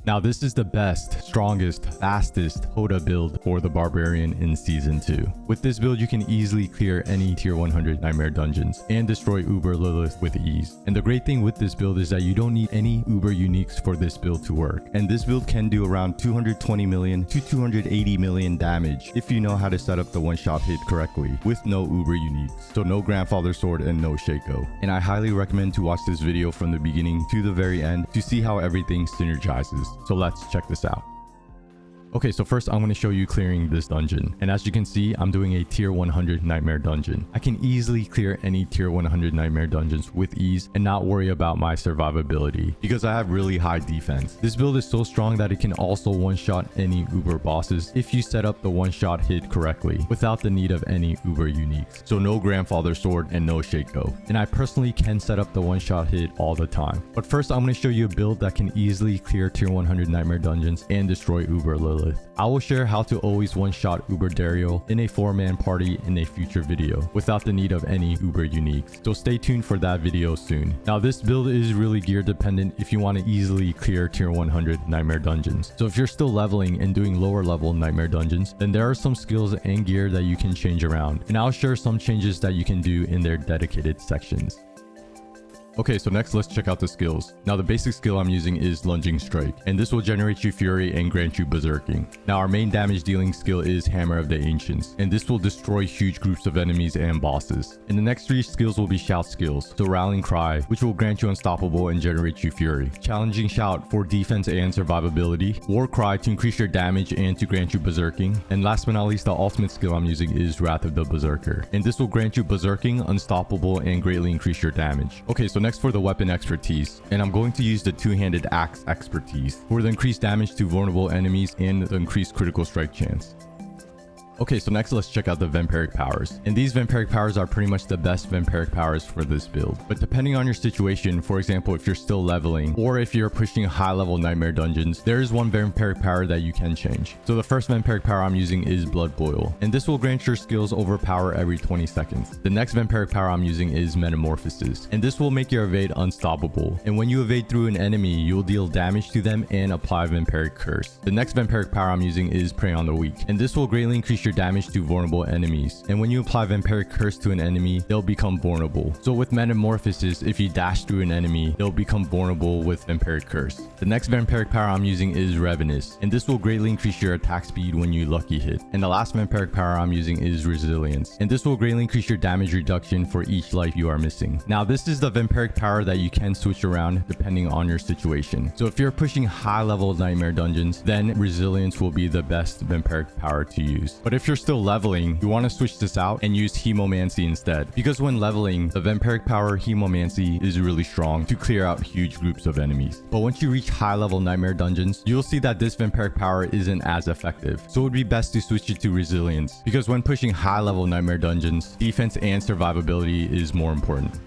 Now this is the best, strongest, fastest HOTA build for the Barbarian in Season 2. With this build you can easily clear any tier 100 nightmare dungeons and destroy Uber Lilith with ease. And the great thing with this build is that you don't need any Uber uniques for this build to work. And this build can do around 220 million to 280 million damage if you know how to set up the one-shot hit correctly with no Uber uniques. So no Grandfather Sword and no Shaco. And I highly recommend to watch this video from the beginning to the very end to see how everything synergizes. So let's check this out. Okay, so first I'm going to show you clearing this dungeon. And as you can see, I'm doing a tier 100 nightmare dungeon. I can easily clear any tier 100 nightmare dungeons with ease and not worry about my survivability because I have really high defense. This build is so strong that it can also one-shot any Uber bosses if you set up the one-shot hit correctly without the need of any Uber uniques. So no Grandfather Sword and no Shaco. And I personally can set up the one-shot hit all the time. But first I'm going to show you a build that can easily clear tier 100 nightmare dungeons and destroy Uber Lilith. I will share how to always one-shot Uber Dario in a 4-man party in a future video without the need of any Uber uniques. So stay tuned for that video soon. Now this build is really gear dependent if you want to easily clear tier 100 nightmare dungeons. So if you're still leveling and doing lower level nightmare dungeons, then there are some skills and gear that you can change around. And I'll share some changes that you can do in their dedicated sections. Okay, so next let's check out the skills. Now the basic skill I'm using is Lunging Strike, and this will generate you Fury and grant you Berserking. Now our main damage dealing skill is Hammer of the Ancients, and this will destroy huge groups of enemies and bosses. And the next 3 skills will be Shout skills. So Rallying Cry, which will grant you Unstoppable and generate you Fury. Challenging Shout for defense and survivability. War Cry to increase your damage and to grant you Berserking. And last but not least, the ultimate skill I'm using is Wrath of the Berserker, and this will grant you Berserking, Unstoppable, and greatly increase your damage. Okay, so next for the weapon expertise, and I'm going to use the two-handed axe expertise for the increased damage to vulnerable enemies and the increased critical strike chance. Okay, so next let's check out the Vampiric Powers. And these Vampiric Powers are pretty much the best Vampiric Powers for this build. But depending on your situation, for example, if you're still leveling or if you're pushing high level nightmare dungeons, there is one Vampiric Power that you can change. So the first Vampiric Power I'm using is Blood Boil, and this will grant your skills overpower every 20 seconds. The next Vampiric Power I'm using is Metamorphosis, and this will make your evade unstoppable. And when you evade through an enemy, you'll deal damage to them and apply Vampiric Curse. The next Vampiric Power I'm using is Prey on the Weak, and this will greatly increase your damage to vulnerable enemies. And when you apply Vampiric Curse to an enemy, they'll become vulnerable. So with Metamorphosis, if you dash through an enemy, they'll become vulnerable with Vampiric Curse. The next Vampiric Power I'm using is Revenus, and this will greatly increase your attack speed when you lucky hit. And the last Vampiric Power I'm using is Resilience, and this will greatly increase your damage reduction for each life you are missing. Now this is the Vampiric Power that you can switch around depending on your situation. So if you're pushing high level nightmare dungeons, then Resilience will be the best Vampiric Power to use. But if you're still leveling, you want to switch this out and use Hemomancy instead, because when leveling, the Vampiric Power Hemomancy is really strong to clear out huge groups of enemies. But once you reach high level nightmare dungeons, you'll see that this Vampiric Power isn't as effective. So it would be best to switch it to Resilience, because when pushing high level nightmare dungeons, defense and survivability is more important.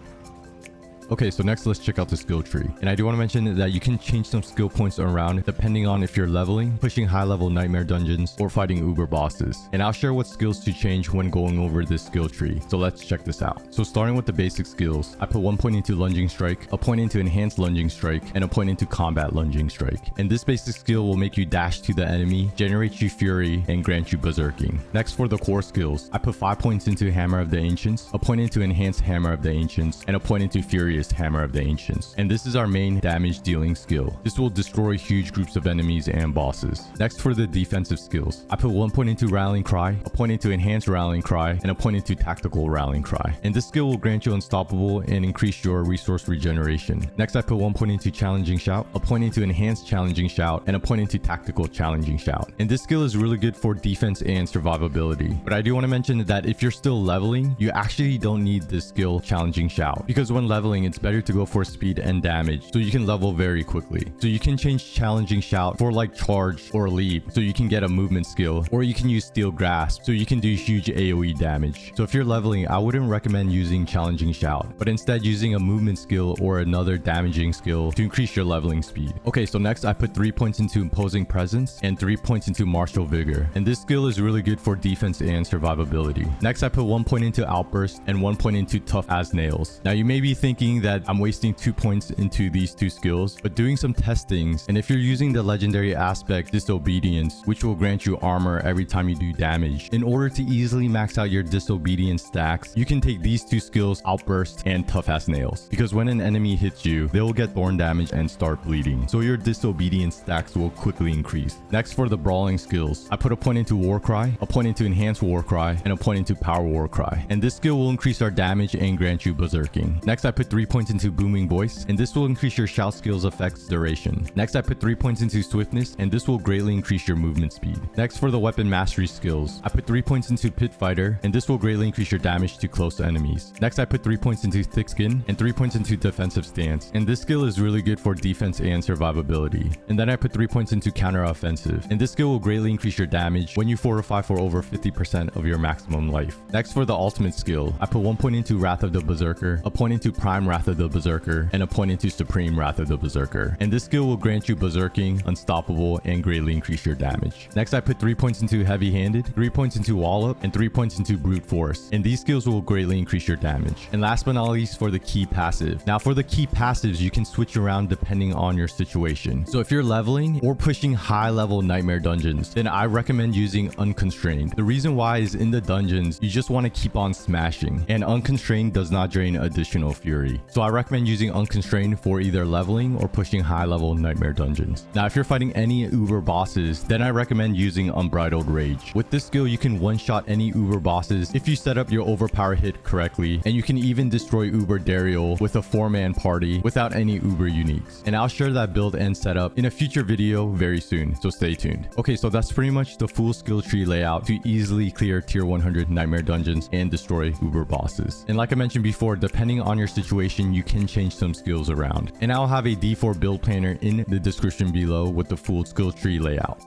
Okay, so next let's check out the skill tree. And I do want to mention that you can change some skill points around depending on if you're leveling, pushing high level nightmare dungeons, or fighting Uber bosses. And I'll share what skills to change when going over this skill tree. So let's check this out. So starting with the basic skills, I put 1 point into Lunging Strike, a point into Enhanced Lunging Strike, and a point into Combat Lunging Strike. And this basic skill will make you dash to the enemy, generate you Fury, and grant you Berserking. Next for the core skills, I put 5 points into Hammer of the Ancients, a point into Enhanced Hammer of the Ancients, and a point into Furious Hammer of the Ancients. And this is our main damage dealing skill. This will destroy huge groups of enemies and bosses. Next for the defensive skills, I put 1 point into Rallying Cry, a point into Enhanced Rallying Cry, and a point into Tactical Rallying Cry. And this skill will grant you Unstoppable and increase your resource regeneration. Next I put 1 point into Challenging Shout, a point into Enhanced Challenging Shout, and a point into Tactical Challenging Shout. And this skill is really good for defense and survivability. But I do want to mention that if you're still leveling, you actually don't need this skill Challenging Shout, because when leveling, it's better to go for speed and damage so you can level very quickly. So you can change Challenging Shout for like Charge or Leap so you can get a movement skill, or you can use Steel Grasp so you can do huge AoE damage. So if you're leveling, I wouldn't recommend using Challenging Shout, but instead using a movement skill or another damaging skill to increase your leveling speed. Okay, so next I put 3 points into Imposing Presence and 3 points into Martial Vigor, and this skill is really good for defense and survivability. Next I put 1 point into Outburst and 1 point into Tough as Nails. Now you may be thinking think that I'm wasting 2 points into these two skills, but doing some testings, and if you're using the legendary aspect Disobedience, which will grant you armor every time you do damage, in order to easily max out your Disobedience stacks, you can take these two skills, Outburst and Tough as Nails, because when an enemy hits you, they will get thorn damage and start bleeding, so your Disobedience stacks will quickly increase. Next, for the brawling skills, I put a point into Warcry, a point into Enhanced Warcry, and a point into Power Warcry, and this skill will increase our damage and grant you berserking. Next, I put 3 points into Booming Voice, and this will increase your shout skills effects duration. Next, I put 3 points into Swiftness, and this will greatly increase your movement speed. Next, for the weapon mastery skills, I put 3 points into Pit Fighter, and this will greatly increase your damage to close enemies. Next, I put 3 points into Thick Skin and 3 points into Defensive Stance, and this skill is really good for defense and survivability. And then I put 3 points into Counter Offensive, and this skill will greatly increase your damage when you fortify for over 50% of your maximum life. Next, for the ultimate skill, I put 1 point into Wrath of the Berserker, a point into Prime Wrath of the Berserker, and a point into Supreme Wrath of the Berserker. And this skill will grant you berserking, unstoppable, and greatly increase your damage. Next, I put 3 points into Heavy Handed, 3 points into Wallop, and 3 points into Brute Force. And these skills will greatly increase your damage. And last but not least, for the key passive. Now, for the key passives, you can switch around depending on your situation. So if you're leveling or pushing high level nightmare dungeons, then I recommend using Unconstrained. The reason why is in the dungeons, you just want to keep on smashing, and Unconstrained does not drain additional fury. So I recommend using Unconstrained for either leveling or pushing high level nightmare dungeons. Now, if you're fighting any Uber bosses, then I recommend using Unbridled Rage. With this skill, you can one-shot any Uber bosses if you set up your overpower hit correctly, and you can even destroy Uber Dariel with a 4-man party without any Uber uniques. And I'll share that build and setup in a future video very soon, so stay tuned. Okay, so that's pretty much the full skill tree layout to easily clear tier 100 nightmare dungeons and destroy Uber bosses. And like I mentioned before, depending on your situation, you can change some skills around. And I'll have a D4 build planner in the description below with the full skill tree layout.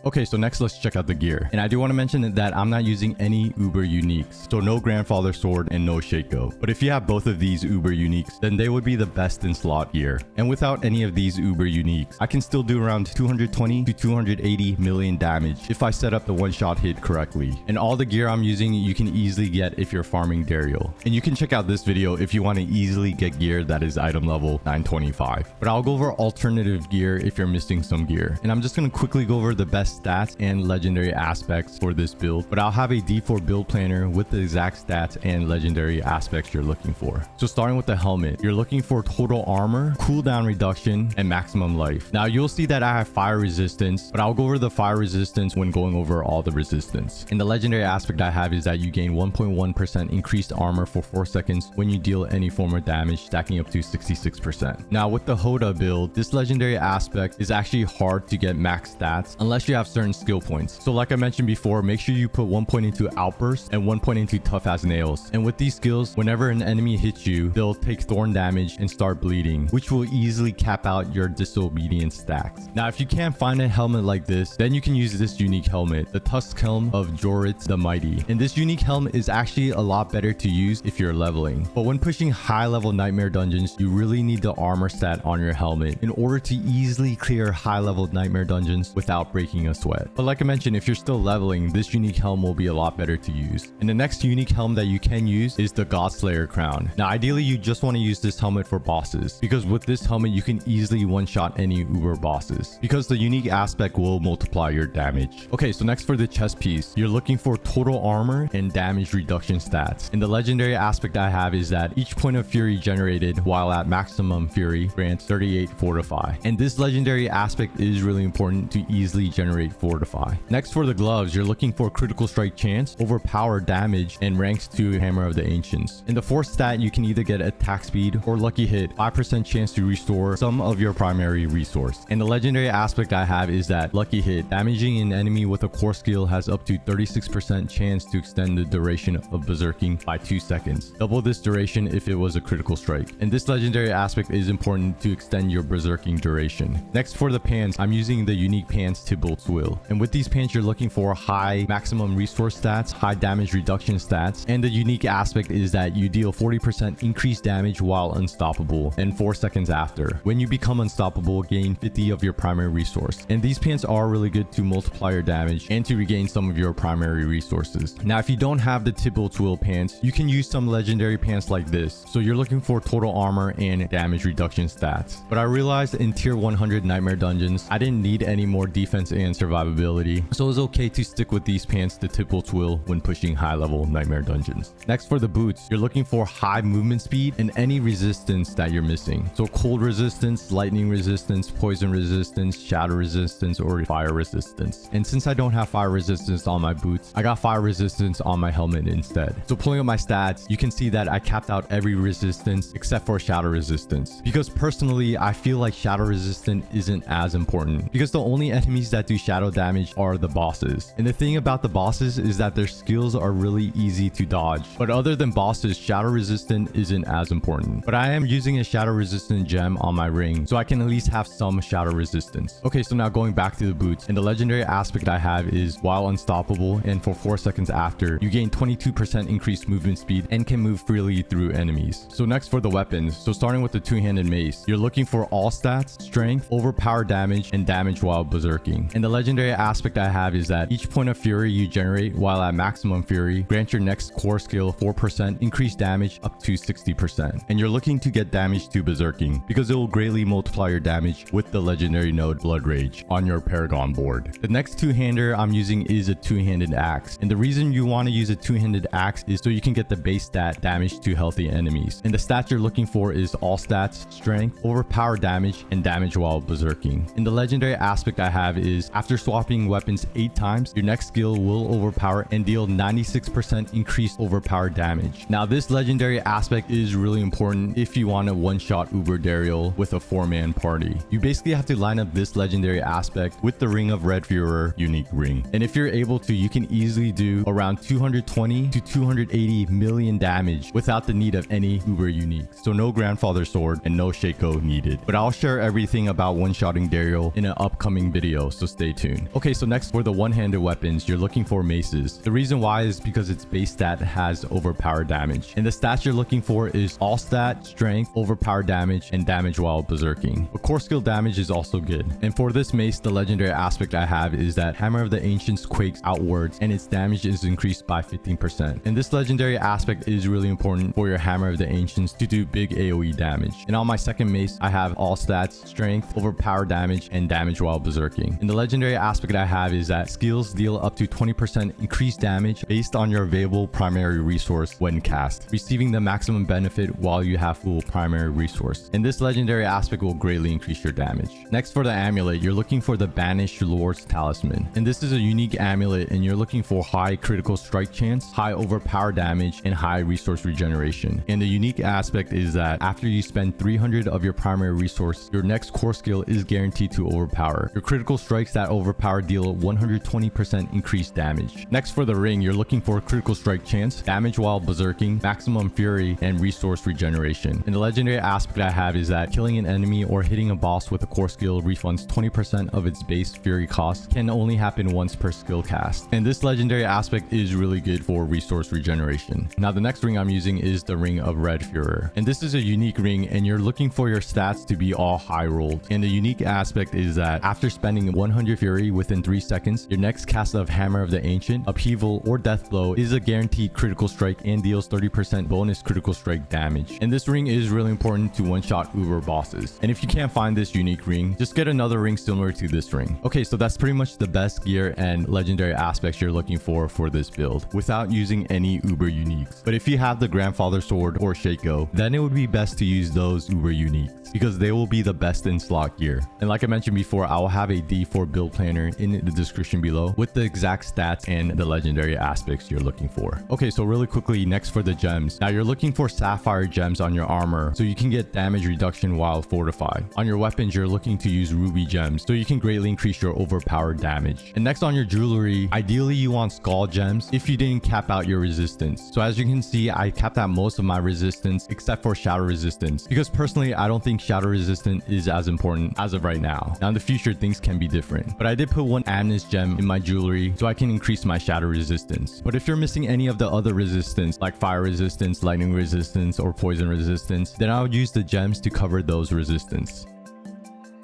Okay, so next let's check out the gear. And I do want to mention that I'm not using any Uber uniques, so no Grandfather Sword and no Shaco. But if you have both of these Uber uniques, then they would be the best in slot gear. And without any of these Uber uniques, I can still do around 220 to 280 million damage if I set up the one-shot hit correctly. And all the gear I'm using, you can easily get if you're farming Dariel. And you can check out this video if you want to easily get gear that is item level 925. But I'll go over alternative gear if you're missing some gear. And I'm just going to quickly go over the best stats and legendary aspects for this build, but I'll have a D4 build planner with the exact stats and legendary aspects you're looking for. So starting with the helmet, you're looking for total armor, cooldown reduction, and maximum life. Now you'll see that I have fire resistance, but I'll go over the fire resistance when going over all the resistance. And the legendary aspect I have is that you gain 1.1% increased armor for 4 seconds when you deal any form of damage, stacking up to 66%. Now with the HOTA build, this legendary aspect is actually hard to get max stats unless you have certain skill points. So like I mentioned before, make sure you put 1 point into Outburst and 1 point into Tough as Nails. And with these skills, whenever an enemy hits you, they'll take thorn damage and start bleeding, which will easily cap out your Disobedience stacks. Now if you can't find a helmet like this, then you can use this unique helmet, the Tusk Helm of Joritz the Mighty. And this unique helmet is actually a lot better to use if you're leveling. But when pushing high level nightmare dungeons, you really need the armor stat on your helmet in order to easily clear high level nightmare dungeons without breaking a sweat. But like I mentioned, if you're still leveling, this unique helm will be a lot better to use. And the next unique helm that you can use is the Godslayer crown. Now ideally you just want to use this helmet for bosses, because with this helmet you can easily one-shot any Uber bosses, because the unique aspect will multiply your damage. Okay, so next for the chest piece, you're looking for total armor and damage reduction stats. And the legendary aspect I have is that each point of fury generated while at maximum fury grants 38 fortify. And this legendary aspect is really important to easily generate fortify. Next for the gloves, you're looking for critical strike chance, overpower damage, and ranks 2 Hammer of the Ancients. In the fourth stat, you can either get attack speed or lucky hit, 5% chance to restore some of your primary resource. And the legendary aspect I have is that lucky hit, damaging an enemy with a core skill has up to 36% chance to extend the duration of berserking by 2 seconds. Double this duration if it was a critical strike. And this legendary aspect is important to extend your berserking duration. Next for the pants, I'm using the unique pants Tybalt Twill. And with these pants, you're looking for high maximum resource stats, high damage reduction stats, and the unique aspect is that you deal 40% increased damage while unstoppable and 4 seconds after. When you become unstoppable, gain 50 of your primary resource. And these pants are really good to multiply your damage and to regain some of your primary resources. Now, if you don't have the typical Twill pants, you can use some legendary pants like this. So you're looking for total armor and damage reduction stats. But I realized in tier 100 nightmare dungeons, I didn't need any more defense and survivability. So it was okay to stick with these pants, the typical Twill, when pushing high level nightmare dungeons. Next, for the boots, you're looking for high movement speed and any resistance that you're missing. So cold resistance, lightning resistance, poison resistance, shadow resistance, or fire resistance. And since I don't have fire resistance on my boots, I got fire resistance on my helmet instead. So pulling up my stats, you can see that I capped out every resistance except for shadow resistance. Because personally, I feel like shadow resistance isn't as important because the only enemies that do shadow damage are the bosses. And the thing about the bosses is that their skills are really easy to dodge. But other than bosses, shadow resistant isn't as important. But I am using a shadow resistant gem on my ring, so I can at least have some shadow resistance. Okay, so now going back to the boots, and the legendary aspect I have is while unstoppable and for 4 seconds after, you gain 22% increased movement speed and can move freely through enemies. So next for the weapons, so starting with the two-handed mace, you're looking for all stats, strength, overpower damage, and damage while berserking. And the legendary aspect I have is that each point of fury you generate while at maximum fury grants your next core skill 4% increased damage up to 60%. And you're looking to get damage to berserking because it will greatly multiply your damage with the legendary node Blood Rage on your Paragon board. The next two-hander I'm using is a two-handed axe. And the reason you want to use a two-handed axe is so you can get the base stat damage to healthy enemies. And the stats you're looking for is all stats, strength, overpower damage, and damage while berserking. And the legendary aspect I have is after swapping weapons 8 times, your next skill will overpower and deal 96% increased overpower damage. Now this legendary aspect is really important if you want to one-shot Uber Dariel with a 4-man party. You basically have to line up this legendary aspect with the Ring of Red Fuhrer unique ring. And if you're able to, you can easily do around 220 to 280 million damage without the need of any Uber unique. So no Grandfather Sword and no Shaco needed. But I'll share everything about one-shotting Dariel in an upcoming video, so stay tuned. Okay, so next for the one-handed weapons, you're looking for maces. The reason why is because its base stat has overpower damage. And the stats you're looking for is all stat, strength, overpower damage, and damage while berserking. But core skill damage is also good. And for this mace, the legendary aspect I have is that Hammer of the Ancients quakes outwards and its damage is increased by 15%. And this legendary aspect is really important for your Hammer of the Ancients to do big AoE damage. And on my second mace, I have all stats, strength, overpower damage, and damage while berserking. And the legendary aspect I have is that skills deal up to 20% increased damage based on your available primary resource when cast, receiving the maximum benefit while you have full primary resource. And this legendary aspect will greatly increase your damage. Next for the amulet, you're looking for the Banished Lord's Talisman. And this is a unique amulet and you're looking for high critical strike chance, high overpower damage, and high resource regeneration. And the unique aspect is that after you spend 300 of your primary resource, your next core skill is guaranteed to overpower. Your critical strikes that overpower deal 120% increased damage. Next for the ring, you're looking for critical strike chance, damage while berserking, maximum fury, and resource regeneration. And the legendary aspect I have is that killing an enemy or hitting a boss with a core skill refunds 20% of its base fury cost, can only happen once per skill cast. And this legendary aspect is really good for resource regeneration. Now the next ring I'm using is the Ring of Red Fuhrer. And this is a unique ring and you're looking for your stats to be all high rolled. And the unique aspect is that after spending 100 fury within 3 seconds, your next cast of Hammer of the Ancient, Upheaval, or Death Blow is a guaranteed critical strike and deals 30% bonus critical strike damage. And this ring is really important to one-shot Uber bosses. And if you can't find this unique ring, just get another ring similar to this ring. Okay, so that's pretty much the best gear and legendary aspects you're looking for this build without using any Uber uniques. But if you have the Grandfather Sword or Shaco, then it would be best to use those Uber uniques because they will be the best in slot gear. And like I mentioned before, I will have a D4 build planner in the description below with the exact stats and the legendary aspects you're looking for. Okay, so really quickly, next for the gems. Now you're looking for sapphire gems on your armor so you can get damage reduction while fortified. On your weapons, you're looking to use ruby gems so you can greatly increase your overpowered damage. And next on your jewelry, ideally you want skull gems if you didn't cap out your resistance. So as you can see, I capped out most of my resistance except for shadow resistance because personally I don't think shadow resistance is as important as of right now. Now in the future things can be different. but I did put one Amnes gem in my jewelry so I can increase my shatter resistance. But if you're missing any of the other resistance like fire resistance, lightning resistance, or poison resistance, then I would use the gems to cover those resistance.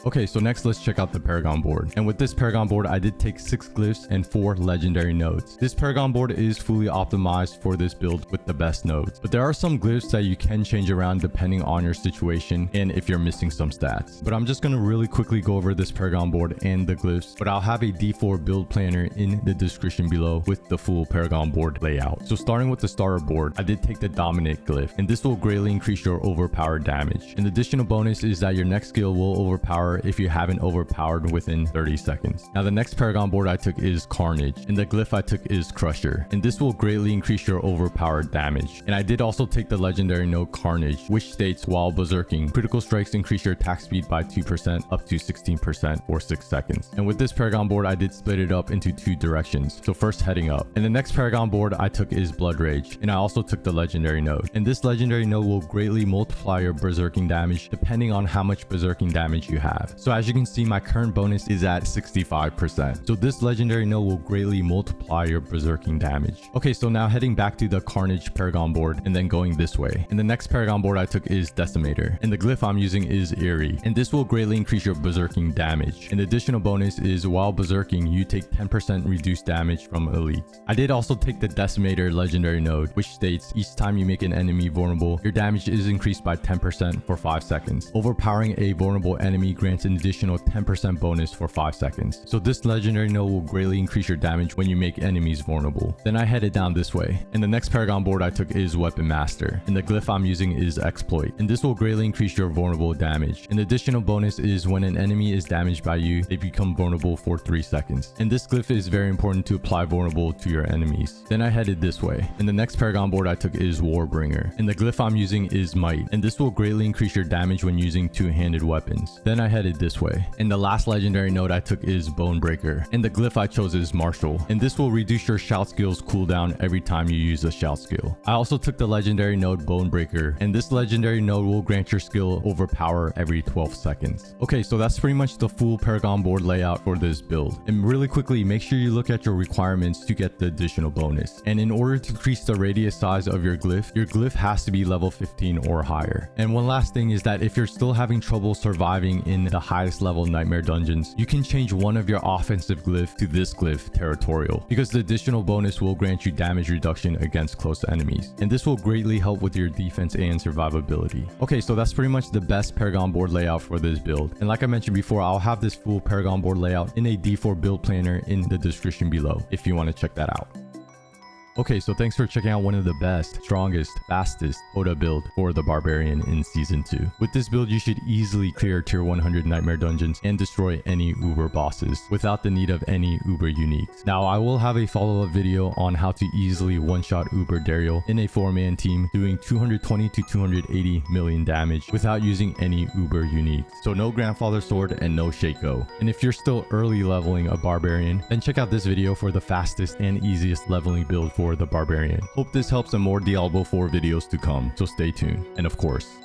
Okay, so next let's check out the Paragon board. And with this Paragon board, I did take 6 glyphs and 4 legendary nodes. This Paragon board is fully optimized for this build with the best nodes. But there are some glyphs that you can change around depending on your situation and if you're missing some stats. But I'm just going to really quickly go over this Paragon board and the glyphs. But I'll have a D4 build planner in the description below with the full Paragon board layout. So starting with the starter board, I did take the Dominate glyph. And this will greatly increase your overpowered damage. An additional bonus is that your next skill will overpower if you haven't overpowered within 30 seconds. Now the next Paragon board I took is Carnage, and the glyph I took is Crusher, and this will greatly increase your overpowered damage. And I did also take the legendary node Carnage, which states while berserking, critical strikes increase your attack speed by 2% up to 16% for 6 seconds. And with this Paragon board I did split it up into 2 directions, so first heading up. And the next Paragon board I took is Blood Rage, and I also took the legendary node. And this legendary node will greatly multiply your berserking damage depending on how much berserking damage you have. So as you can see, my current bonus is at 65%. So this legendary node will greatly multiply your berserking damage. Okay, so now heading back to the Carnage Paragon board and then going this way. And the next Paragon board I took is Decimator, and the glyph I'm using is Eerie, and this will greatly increase your berserking damage. An additional bonus is while berserking, you take 10% reduced damage from elites. I did also take the Decimator legendary node, which states each time you make an enemy vulnerable, your damage is increased by 10% for 5 seconds. Overpowering a vulnerable enemy grants an additional 10% bonus for 5 seconds. So this legendary node will greatly increase your damage when you make enemies vulnerable. Then I headed down this way, and the next Paragon board I took is Weapon Master, and the glyph I'm using is Exploit, and this will greatly increase your vulnerable damage. An additional bonus is when an enemy is damaged by you, they become vulnerable for 3 seconds, and this glyph is very important to apply vulnerable to your enemies. Then I headed this way, and the next Paragon board I took is Warbringer, and the glyph I'm using is Might, and this will greatly increase your damage when using two-handed weapons. Then I headed this way, and the last legendary node I took is Bonebreaker, and the glyph I chose is Martial, and this will reduce your shout skill's cooldown every time you use a shout skill. I also took the legendary node Bonebreaker, and this legendary node will grant your skill overpower every 12 seconds. Okay, so that's pretty much the full Paragon board layout for this build. And really quickly, make sure you look at your requirements to get the additional bonus. And in order to increase the radius size of your glyph has to be level 15 or higher. And one last thing is that if you're still having trouble surviving in the highest level nightmare dungeons, you can change one of your offensive glyph to this glyph, Territorial, because the additional bonus will grant you damage reduction against close enemies, and this will greatly help with your defense and survivability. Okay, so that's pretty much the best Paragon board layout for this build, and like I mentioned before, I'll have this full Paragon board layout in a D4 build planner in the description below if you want to check that out. Okay, so thanks for checking out one of the best, strongest, fastest HOTA build for the Barbarian in Season 2. With this build, you should easily clear Tier 100 Nightmare Dungeons and destroy any Uber bosses without the need of any Uber uniques. Now, I will have a follow-up video on how to easily one-shot Uber Daryl in a 4-man team doing 220 to 280 million damage without using any Uber uniques. So no Grandfather Sword and no Shaco. And if you're still early leveling a Barbarian, then check out this video for the fastest and easiest leveling build for the Barbarian. Hope this helps, and more Diablo 4 videos to come, so stay tuned. And of course,